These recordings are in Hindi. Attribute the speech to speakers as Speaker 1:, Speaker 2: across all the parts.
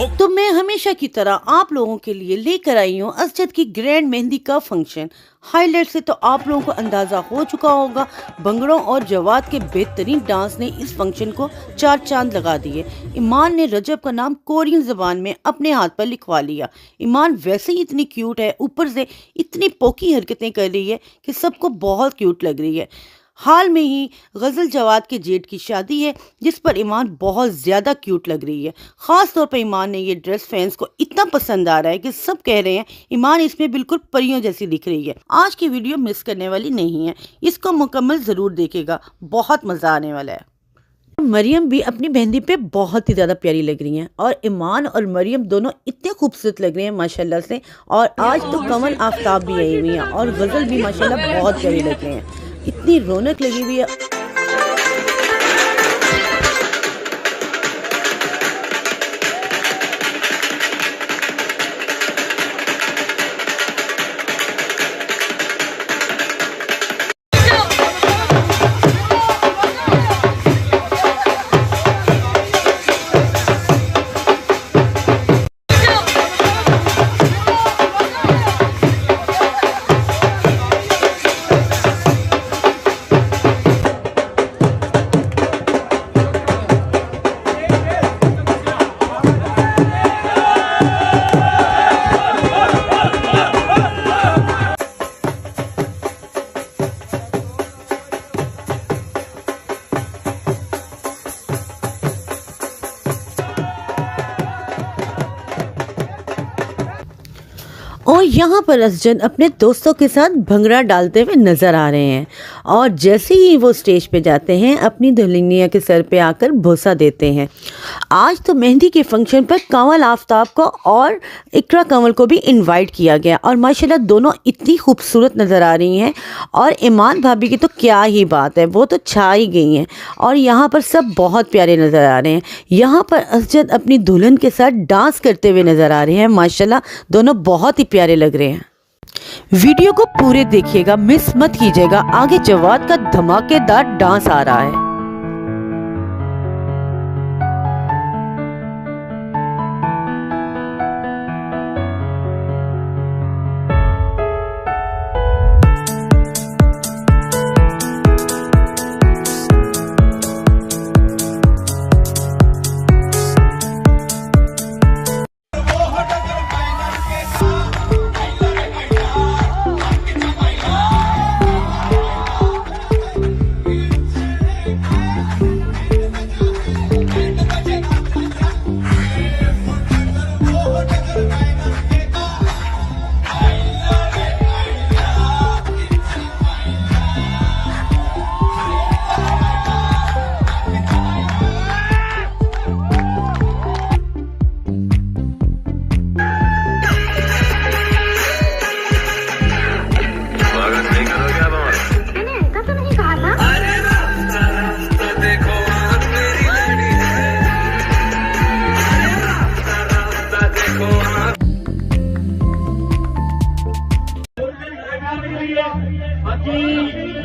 Speaker 1: तो मैं हमेशा की तरह आप लोगों के लिए लेकर आई हूँ असजद की ग्रैंड मेहंदी का फंक्शन। हाईलाइट से तो आप लोगों को अंदाज़ा हो चुका होगा, भंगड़ों और जवाद के बेहतरीन डांस ने इस फंक्शन को चार चांद लगा दिए। ईमान ने रजब का नाम कोरियन ज़बान में अपने हाथ पर लिखवा लिया। ईमान वैसे ही इतनी क्यूट है, ऊपर से इतनी पोकी हरकतें कर रही है कि सबको बहुत क्यूट लग रही है। हाल में ही गज़ल जवाद के जेठ की शादी है जिस पर ईमान बहुत ज़्यादा क्यूट लग रही है। ख़ास तौर पर ईमान ने ये ड्रेस फैंस को इतना पसंद आ रहा है कि सब कह रहे हैं ईमान इसमें बिल्कुल परियों जैसी दिख रही है। आज की वीडियो मिस करने वाली नहीं है, इसको मुकम्मल ज़रूर देखेगा, बहुत मज़ा आने वाला है। मरियम भी अपनी मेहंदी पे बहुत ही ज़्यादा प्यारी लग रही हैं और ईमान और मरियम दोनों इतने खूबसूरत लग रहे हैं माशाल्लाह से। और आज तो कमल आफ्ताब भी आई हुई हैं और गज़ल भी माशाल्लाह बहुत प्यारी लग रहे हैं, इतनी रौनक लगी हुई है। और यहाँ पर असजद अपने दोस्तों के साथ भंगड़ा डालते हुए नज़र आ रहे हैं और जैसे ही वो स्टेज पे जाते हैं अपनी दुल्हनिया के सर पे आकर भूसा देते हैं। आज तो मेहंदी के फंक्शन पर कमल आफ्ताब को और इकरा कमल को भी इनवाइट किया गया और माशाल्लाह दोनों इतनी खूबसूरत नज़र आ रही हैं। और ईमान भाभी की तो क्या ही बात है, वो तो छा ही गई हैं और यहाँ पर सब बहुत प्यारे नज़र आ रहे हैं। यहाँ पर असजद अपनी दुल्हन के साथ डांस करते हुए नज़र आ रहे हैं, माशाल्लाह दोनों बहुत ही प्यारे लग रहे हैं। वीडियो को पूरे देखिएगा, मिस मत कीजिएगा, आगे जवाद का धमाकेदार डांस आ रहा है।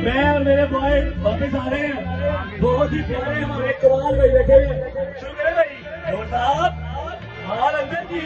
Speaker 2: मैं और मेरे बॉय वापस आ रहे हैं, बहुत ही प्यारे हमारे कमाल भाई बैठे हैं। शुक्र है भाई और साहब हाल अंदर जी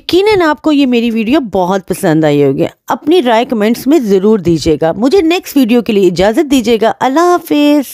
Speaker 1: यकीनन आपको ये मेरी वीडियो बहुत पसंद आई होगी। अपनी राय कमेंट्स में ज़रूर दीजिएगा। मुझे नेक्स्ट वीडियो के लिए इजाज़त दीजिएगा। अल्लाह हाफिज़।